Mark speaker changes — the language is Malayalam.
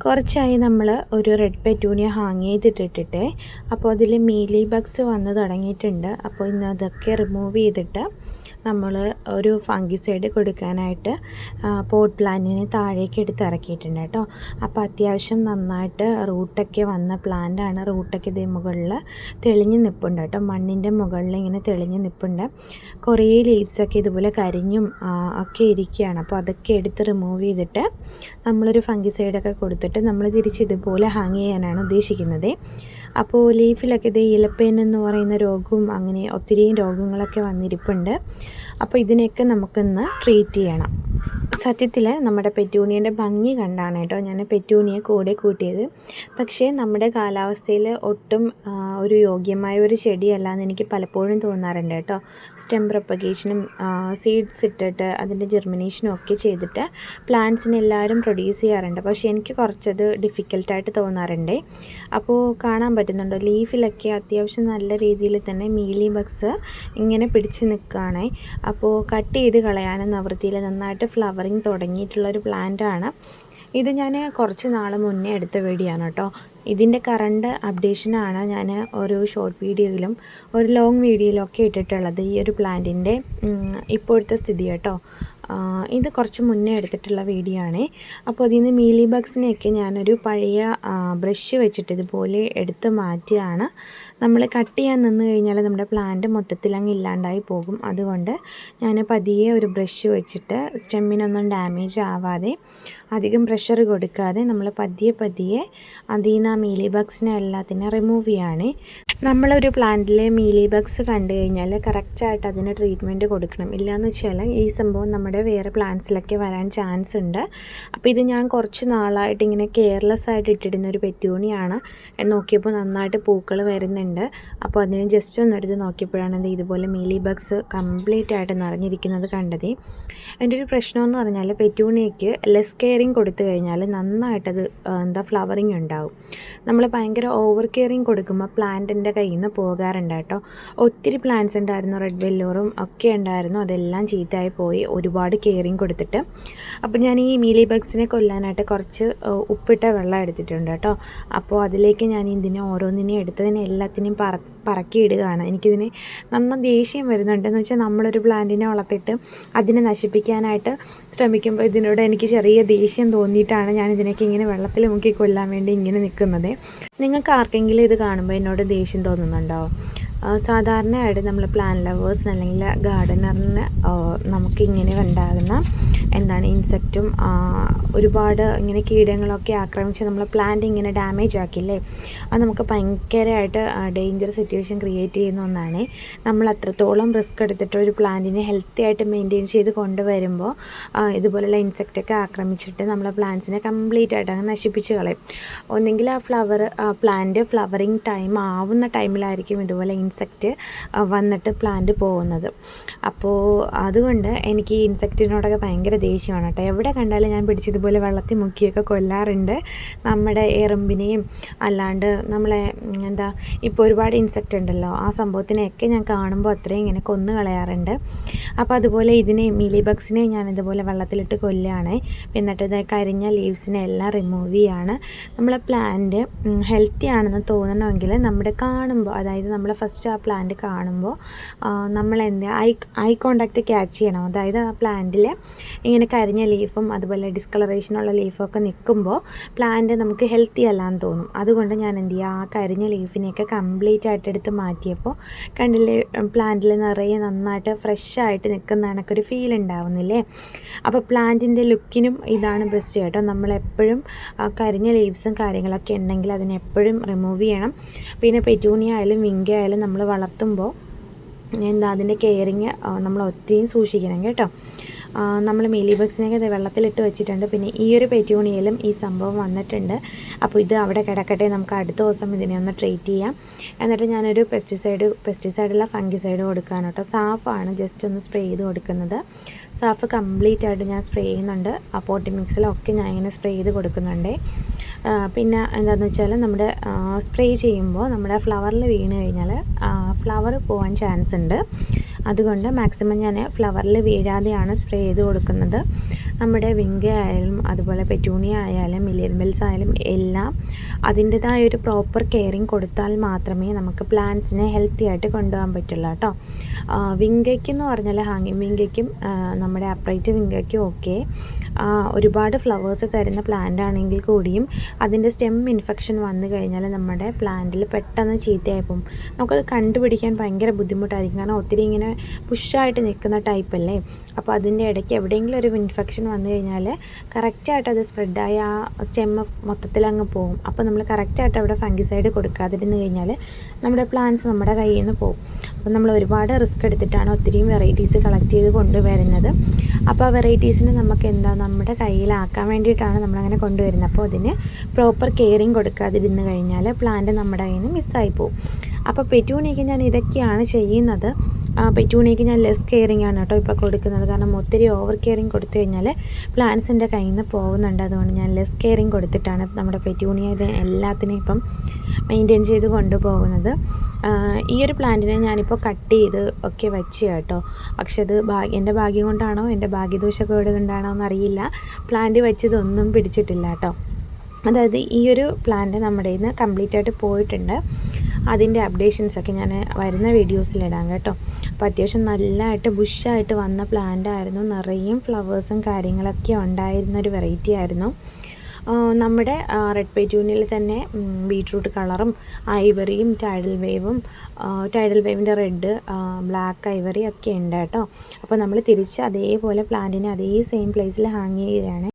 Speaker 1: കുറച്ചായി നമ്മൾ ഒരു റെഡ് പെറ്റൂണിയ ഹാങ് ചെയ്തിട്ടിട്ട് അപ്പോൾ അതിൽ മീലി ബഗ്സ് വന്ന് തുടങ്ങിയിട്ടുണ്ട്. അപ്പോൾ ഇന്ന് അതൊക്കെ റിമൂവ് ചെയ്തിട്ട് നമ്മൾ ഒരു ഫംഗിസൈഡ് കൊടുക്കാനായിട്ട് പോട്ട് പ്ലാന്റിന് താഴേക്ക് എടുത്ത് ഇറക്കിയിട്ടുണ്ട് കേട്ടോ. അപ്പോൾ അത്യാവശ്യം നന്നായിട്ട് റൂട്ടൊക്കെ വന്ന പ്ലാന്റാണ്. റൂട്ടൊക്കെ ഇതേ മുകളിൽ തെളിഞ്ഞ് നിൽപ്പുണ്ട് കേട്ടോ. മണ്ണിൻ്റെ മുകളിൽ ഇങ്ങനെ തെളിഞ്ഞ് നിൽപ്പുണ്ട്. കുറേ ലീവ്സൊക്കെ ഇതുപോലെ കരിഞ്ഞും ഒക്കെ ഇരിക്കുകയാണ്. അപ്പോൾ അതൊക്കെ എടുത്ത് റിമൂവ് ചെയ്തിട്ട് നമ്മളൊരു ഫംഗിസൈഡൊക്കെ കൊടുത്തിട്ട് നമ്മൾ തിരിച്ച് ഇതുപോലെ ഹാങ് ചെയ്യാനാണ് ഉദ്ദേശിക്കുന്നത്. അപ്പോൾ ലീഫിലൊക്കെ ഇത് ഇലപ്പേൻ എന്ന് പറയുന്ന രോഗവും അങ്ങനെ ഒത്തിരിയും രോഗങ്ങളൊക്കെ വന്നിരിപ്പുണ്ട്. അപ്പോൾ ഇതിനെയൊക്കെ നമുക്കിന്ന് ട്രീറ്റ് ചെയ്യണം. സത്യത്തിൽ നമ്മുടെ പെറ്റൂണിയൻ്റെ ഭംഗി കണ്ടാണ് കേട്ടോ ഞാൻ പെറ്റൂണിയെ കൂടെ കൂട്ടിയത്. പക്ഷേ നമ്മുടെ കാലാവസ്ഥയിൽ ഒട്ടും ഒരു യോഗ്യമായ ഒരു ചെടിയല്ല എന്ന് എനിക്ക് പലപ്പോഴും തോന്നാറുണ്ട് കേട്ടോ. സ്റ്റെം പ്രൊപ്പഗേഷനും സീഡ്സ് ഇട്ടിട്ട് അതിൻ്റെ ജെർമിനേഷനും ഒക്കെ ചെയ്തിട്ട് പ്ലാന്റ്സിന് എല്ലാവരും പ്രൊഡ്യൂസ് ചെയ്യാറുണ്ട്. പക്ഷേ എനിക്ക് കുറച്ചത് ഡിഫിക്കൽട്ടായിട്ട് തോന്നാറുണ്ട്. അപ്പോൾ കാണാൻ പറ്റുന്നുണ്ടോ ലീഫിലൊക്കെ അത്യാവശ്യം നല്ല രീതിയിൽ തന്നെ മീലി ബഗ്സ് ഇങ്ങനെ പിടിച്ച് നിൽക്കുകയാണ്. അപ്പോൾ കട്ട് ചെയ്ത് കളയാനും നിവൃത്തിയിൽ നന്നായിട്ട് ഫ്ലവറിങ് തുടങ്ങിയിട്ടുള്ളൊരു പ്ലാന്റാണ് ഇത്. ഞാൻ കുറച്ച് നാൾ മുന്നേ എടുത്ത വീഡിയോ ആണ് കേട്ടോ. ഇതിൻ്റെ കറണ്ട് അപ്ഡേഷനാണ് ഞാൻ ഒരു ഷോർട്ട് വീഡിയോയിലും ഒരു ലോങ് വീഡിയോയിലും ഒക്കെ ഇട്ടിട്ടുള്ളത്. ഈ ഒരു പ്ലാന്റിൻ്റെ ഇപ്പോഴത്തെ സ്ഥിതി കേട്ടോ. ഇത് കുറച്ച് മുന്നേ എടുത്തിട്ടുള്ള വീഡിയോ ആണ്. അപ്പോൾ അതിൽ നിന്ന് മീലി ബഗ്സിനെയൊക്കെ ഞാനൊരു പഴയ ബ്രഷ് വെച്ചിട്ട് ഇതുപോലെ എടുത്ത് മാറ്റിയാണ്. നമ്മൾ കട്ട് ചെയ്യാൻ നിന്ന് കഴിഞ്ഞാൽ നമ്മുടെ പ്ലാന്റ് മൊത്തത്തിൽ അങ്ങ് ഇല്ലാണ്ടായി പോകും. അതുകൊണ്ട് ഞാൻ പതിയെ ഒരു ബ്രഷ് വെച്ചിട്ട് സ്റ്റെമ്മിനൊന്നും ഡാമേജ് ആവാതെ അധികം പ്രഷർ കൊടുക്കാതെ നമ്മൾ പതിയെ അതിൽ നിന്ന് ആ മീലി ബഗ്സിനെ എല്ലാത്തിനും റിമൂവ് ചെയ്യാണ്. നമ്മളൊരു പ്ലാന്റിലെ മീലി ബഗ്സ് കണ്ടു കഴിഞ്ഞാൽ കറക്റ്റായിട്ട് അതിന് ട്രീറ്റ്മെൻറ്റ് കൊടുക്കണം. ഇല്ലയെന്ന് വെച്ചാൽ ഈ സംഭവം നമ്മുടെ വേറെ പ്ലാന്റ്സിലൊക്കെ വരാൻ ചാൻസ് ഉണ്ട്. അപ്പോൾ ഇത് ഞാൻ കുറച്ച് നാളായിട്ട് ഇങ്ങനെ കെയർലെസ് ആയിട്ട് ഇട്ടിടുന്ന ഒരു പെറ്റൂണിയാണ്. നോക്കിയപ്പോൾ നന്നായിട്ട് പൂക്കൾ വരുന്നുണ്ട്. അപ്പോൾ അതിന് ജസ്റ്റ് ഒന്നെടുത്ത് നോക്കിയപ്പോഴാണ് ഇതുപോലെ മീലി ബഗ്സ് കംപ്ലീറ്റ് ആയിട്ട് നിറഞ്ഞിരിക്കുന്നത് കണ്ടത്. എൻ്റെ ഒരു പ്രശ്നമെന്ന് പറഞ്ഞാൽ പെറ്റൂണിയയ്ക്ക് ലെസ് കെയറിങ് കൊടുത്തു കഴിഞ്ഞാൽ നന്നായിട്ടത് ഫ്ലവറിങ് ഉണ്ടാവും. നമ്മൾ ഭയങ്കര ഓവർ കെയറിങ് കൊടുക്കുമ്പോൾ പ്ലാന്റിൻ്റെ കയ്യിൽ നിന്ന് പോകാറുണ്ട് കേട്ടോ. ഒത്തിരി പ്ലാന്റ്സ് ഉണ്ടായിരുന്നു, റെഡ് വെല്ലോറും ഒക്കെ ഉണ്ടായിരുന്നു. അതെല്ലാം ചീത്തയായി പോയി ഒരുപാട് കെയറിങ് കൊടുത്തിട്ട്. അപ്പോൾ ഞാൻ ഈ മീലി ബഗ്സിനെ കൊല്ലാനായിട്ട് കുറച്ച് ഉപ്പിട്ട വെള്ളം എടുത്തിട്ടുണ്ട് കേട്ടോ. അപ്പോൾ അതിലേക്ക് ഞാൻ ഇതിനെ ഓരോന്നിനെയും എടുത്തതിനെ എല്ലാത്തിനെയും പറക്കിയിടുകയാണ്. എനിക്കിതിന് നന്ന ദേഷ്യം വരുന്നുണ്ട്. എന്ന് വെച്ചാൽ നമ്മളൊരു പ്ലാന്റിനെ വളർത്തിയിട്ട് അതിനെ നശിപ്പിക്കാനായിട്ട് ശ്രമിക്കുമ്പോൾ ഇതിനോട് എനിക്ക് ചെറിയ ദേഷ്യം തോന്നിയിട്ടാണ് ഞാൻ ഇതിനൊക്കെ ഇങ്ങനെ വെള്ളത്തിൽ മുക്കി കൊല്ലാൻ വേണ്ടി ഇങ്ങനെ നിൽക്കുന്നത്. നിങ്ങൾക്ക് ആർക്കെങ്കിലും ഇത് കാണുമ്പോൾ എന്നോട് ദേഷ്യം തോന്നുന്നുണ്ടോ? സാധാരണയായിട്ട് നമ്മൾ പ്ലാന്റ് ലവേഴ്സിന് അല്ലെങ്കിൽ ഗാർഡനറിന് നമുക്കിങ്ങനെ ഉണ്ടാകുന്ന ഇൻസെക്റ്റും ഒരുപാട് ഇങ്ങനെ കീടങ്ങളൊക്കെ ആക്രമിച്ച് നമ്മൾ പ്ലാന്റ് ഇങ്ങനെ ഡാമേജ് ആക്കില്ലേ, അത് നമുക്ക് ഭയങ്കരമായിട്ട് ഡേഞ്ചർ സിറ്റുവേഷൻ ക്രിയേറ്റ് ചെയ്യുന്ന ഒന്നാണ്. നമ്മൾ അത്രത്തോളം റിസ്ക് എടുത്തിട്ട് ഒരു പ്ലാന്റിനെ ഹെൽത്തി ആയിട്ട് മെയിൻറ്റെയിൻ ചെയ്ത് കൊണ്ടുവരുമ്പോൾ ഇതുപോലുള്ള ഇൻസെക്റ്റൊക്കെ ആക്രമിച്ചിട്ട് നമ്മളെ പ്ലാന്റ്സിനെ കംപ്ലീറ്റ് ആയിട്ട് അങ്ങ് നശിപ്പിച്ച് കളയും. ഒന്നെങ്കിൽ ആ പ്ലാന്റ് ഫ്ലവറിങ് ടൈം ആവുന്ന ടൈമിലായിരിക്കും ഇതുപോലെ ഇൻസെക്റ്റ് വന്നിട്ട് പ്ലാന്റ് പോകുന്നത്. അപ്പോൾ അതുകൊണ്ട് എനിക്ക് ഈ ഇൻസെക്റ്റിനോടൊക്കെ ഭയങ്കര ദേഷ്യമാണ് കേട്ടോ. എവിടെ കണ്ടാലും ഞാൻ പിടിച്ചതുപോലെ വെള്ളത്തിൽ മുക്കിയൊക്കെ കൊല്ലാറുണ്ട്. നമ്മുടെ എറുമ്പിനെയും അല്ലാണ്ട് നമ്മളെ ഇപ്പോൾ ഒരുപാട് ഇൻസെക്റ്റ് ഉണ്ടല്ലോ, ആ സംഭവത്തിനെയൊക്കെ ഞാൻ കാണുമ്പോൾ അത്രയും ഇങ്ങനെ കൊന്നു കളയാറുണ്ട്. അപ്പോൾ അതുപോലെ ഇതിനെ മീലി ബഗ്സിനെ ഞാൻ ഇതുപോലെ വെള്ളത്തിലിട്ട് കൊല്ലുകയാണ്. എന്നിട്ട് ഇത് കരിഞ്ഞ ലീവ്സിനെ എല്ലാം റിമൂവ് ചെയ്യുകയാണ്. നമ്മളെ പ്ലാന്റ് ഹെൽത്തി ആണെന്ന് തോന്നണമെങ്കിൽ നമ്മുടെ കാണുമ്പോൾ, അതായത് നമ്മൾ ഫസ്റ്റ് ആ പ്ലാന്റ് കാണുമ്പോൾ നമ്മൾ ഐ കോണ്ടാക്റ്റ് ക്യാച്ച് ചെയ്യണം. അതായത് ആ പ്ലാന്റിൽ ഇങ്ങനെ കരിഞ്ഞ ലീഫും അതുപോലെ ഡിസ്കളറേഷനുള്ള ലീഫും ഒക്കെ നിൽക്കുമ്പോൾ പ്ലാന്റ് നമുക്ക് ഹെൽത്തി അല്ലാന്ന് തോന്നും. അതുകൊണ്ട് ഞാൻ ആ കരിഞ്ഞ ലീഫിനെയൊക്കെ കംപ്ലീറ്റ് ആയിട്ട് എടുത്ത് മാറ്റിയപ്പോൾ കണ്ടില്ലേ പ്ലാന്റിൽ നിറയെ നന്നായിട്ട് ഫ്രഷായിട്ട് നിൽക്കുന്ന കണക്കൊരു ഫീൽ ഉണ്ടാവുന്നില്ലേ. അപ്പോൾ പ്ലാന്റിൻ്റെ ലുക്കിനും ഇതാണ് ബെസ്റ്റ് കേട്ടോ. നമ്മളെപ്പോഴും കരിഞ്ഞ ലീവ്സും കാര്യങ്ങളൊക്കെ ഉണ്ടെങ്കിൽ അതിനെപ്പോഴും റിമൂവ് ചെയ്യണം. പിന്നെ പെറ്റൂണിയ ആയാലും വിങ്ക ആയാലും നമ്മൾ വളർത്തുമ്പോൾ അതിൻ്റെ കെയറിങ് നമ്മൾ ഒത്തിരിയും സൂക്ഷിക്കണം കേട്ടോ. നമ്മൾ മീലി ബഗ്സിനെയൊക്കെ വെള്ളത്തിലിട്ട് വെച്ചിട്ടുണ്ട്. പിന്നെ ഈ ഒരു പെറ്റൂണിയയിലും ഈ സംഭവം വന്നിട്ടുണ്ട്. അപ്പോൾ ഇത് അവിടെ കിടക്കട്ടെ, നമുക്ക് അടുത്ത ദിവസം ഇതിനെ ഒന്ന് ട്രീറ്റ് ചെയ്യാം. എന്നിട്ട് ഞാനൊരു പെസ്റ്റിസൈഡല്ല ഫംഗിസൈഡ് കൊടുക്കുകയാണ് കേട്ടോ. സാഫാണ് ജസ്റ്റ് ഒന്ന് സ്പ്രേ ചെയ്ത് കൊടുക്കുന്നത്. സാഫ് കംപ്ലീറ്റ് ആയിട്ട് ഞാൻ സ്പ്രേ ചെയ്യുന്നുണ്ട്. ആ പോട്ടി മിക്സിലൊക്കെ ഞാൻ ഇങ്ങനെ സ്പ്രേ ചെയ്ത് കൊടുക്കുന്നുണ്ട്. പിന്നെ എന്താണെന്ന് വെച്ചാൽ നമ്മുടെ സ്പ്രേ ചെയ്യുമ്പോൾ നമ്മുടെ ഫ്ലവറിൽ വീണ് കഴിഞ്ഞാൽ ഫ്ലവർ പോകാൻ ചാൻസ് ഉണ്ട്. അതുകൊണ്ട് മാക്സിമം ഞാൻ ഫ്ലവറിൽ വീഴാതെയാണ് സ്പ്രേ ചെയ്ത് കൊടുക്കുന്നത്. നമ്മുടെ വിങ്ക ആയാലും അതുപോലെ പെറ്റൂണിയ ആയാലും മില്ലിയൻ ബെൽസ് ആയാലും എല്ലാം അതിൻ്റെതായ ഒരു പ്രോപ്പർ കെയറിങ് കൊടുത്താൽ മാത്രമേ നമുക്ക് പ്ലാന്റ്സിനെ ഹെൽത്തി ആയിട്ട് കൊണ്ടുപോകാൻ പറ്റുള്ളൂ കേട്ടോ. വിങ്കയ്ക്കെന്ന് പറഞ്ഞാൽ ഹാങ്ങിങ് വിങ്കയ്ക്കും നമ്മുടെ അപ്രൈറ്റ് വിങ്കയ്ക്കും ഒക്കെ ഒരുപാട് ഫ്ലവേഴ്സ് തരുന്ന പ്ലാന്റ് ആണെങ്കിൽ കൂടിയും അതിൻ്റെ സ്റ്റെം ഇൻഫെക്ഷൻ വന്നു കഴിഞ്ഞാൽ നമ്മുടെ പ്ലാന്റിൽ പെട്ടെന്ന് ചീത്തയായി പോകും. നമുക്കത് കണ്ടുപിടിക്കാൻ ഭയങ്കര ബുദ്ധിമുട്ടായിരിക്കും. കാരണം ഒത്തിരി ഇങ്ങനെ പുഷായിട്ട് നിൽക്കുന്ന ടൈപ്പല്ലേ. അപ്പോൾ അതിൻ്റെ ഇടയ്ക്ക് എവിടെയെങ്കിലും ഒരു ഇൻഫെക്ഷൻ വന്നു കഴിഞ്ഞാൽ കറക്റ്റായിട്ട് അത് സ്പ്രെഡായി ആ സ്റ്റെമ്മ് മൊത്തത്തിലങ്ങ് പോകും. അപ്പോൾ നമ്മൾ കറക്റ്റായിട്ട് അവിടെ ഫംഗിസൈഡ് കൊടുക്കാതിരുന്ന് കഴിഞ്ഞാൽ നമ്മുടെ പ്ലാന്റ്സ് നമ്മുടെ കയ്യിൽ നിന്ന് പോകും. അപ്പോൾ നമ്മൾ ഒരുപാട് റിസ്ക് എടുത്തിട്ടാണ് ഒത്തിരിയും വെറൈറ്റീസ് കളക്ട് ചെയ്ത് കൊണ്ടുവരുന്നത്. അപ്പോൾ ആ വെറൈറ്റീസിന് നമുക്ക് എന്താ നമ്മുടെ കയ്യിലാക്കാൻ വേണ്ടിയിട്ടാണ് നമ്മളങ്ങനെ കൊണ്ടുവരുന്നത്. അപ്പോൾ അതിന് പ്രോപ്പർ കെയറിങ് കൊടുക്കാതിരുന്ന് കഴിഞ്ഞാൽ പ്ലാന്റ് നമ്മുടെ കയ്യിൽ നിന്ന് മിസ്സായി പോകും. അപ്പോൾ പെറ്റൂണിയയ്ക്ക് ഞാൻ ഇതൊക്കെയാണ് ചെയ്യുന്നത്. പെറ്റൂണിയയ്ക്ക് ഞാൻ ലെസ് കെയറിങ് ആണ് കേട്ടോ ഇപ്പോൾ കൊടുക്കുന്നത്. കാരണം ഒത്തിരി ഓവർ കെയറിങ് കൊടുത്തു കഴിഞ്ഞാൽ പ്ലാന്റ്സിൻ്റെ കയ്യിൽ നിന്ന് പോകുന്നുണ്ട്. അതുകൊണ്ട് ഞാൻ ലെസ് കെയറിങ് കൊടുത്തിട്ടാണ് നമ്മുടെ പെറ്റൂണിയ ഇത് എല്ലാത്തിനും ഇപ്പം മെയിൻറ്റെയിൻ ചെയ്ത് കൊണ്ടുപോകുന്നത്. ഈ ഒരു പ്ലാന്റിനെ ഞാനിപ്പോൾ കട്ട് ചെയ്ത് ഒക്കെ വെച്ച് കേട്ടോ. പക്ഷെ അത് എൻ്റെ ഭാഗ്യം കൊണ്ടാണോ എൻ്റെ ഭാഗ്യദോഷക്കേട് കൊണ്ടാണോ എന്നറിയില്ല, പ്ലാന്റ് വെച്ചതൊന്നും പിടിച്ചിട്ടില്ല കേട്ടോ. അതായത് ഈ ഒരു പ്ലാന്റ് നമ്മുടെ ഇന്ന് കംപ്ലീറ്റ് ആയിട്ട് പോയിട്ടുണ്ട്. അതിൻ്റെ അപ്ഡേഷൻസൊക്കെ ഞാൻ വരുന്ന വീഡിയോസിലിടാം കേട്ടോ. അപ്പോൾ അത്യാവശ്യം നല്ലതായിട്ട് ബുഷായിട്ട് വന്ന പ്ലാന്റ് ആയിരുന്നു. നിറയും ഫ്ലവേഴ്സും കാര്യങ്ങളൊക്കെ ഉണ്ടായിരുന്നൊരു വെറൈറ്റി ആയിരുന്നു. നമ്മുടെ റെഡ് പെറ്റൂണിയയിൽ തന്നെ ബീട്രൂട്ട് കളറും ഐവറിയും ടൈഡൽ വേവിൻ്റെ റെഡ്, ബ്ലാക്ക് ഐവറി ഒക്കെ ഉണ്ട് കേട്ടോ. അപ്പോൾ നമ്മൾ തിരിച്ച് അതേപോലെ പ്ലാന്റിനെ അതേ സെയിം പ്ലേസിൽ ഹാങ് ചെയ്യുകയാണ്.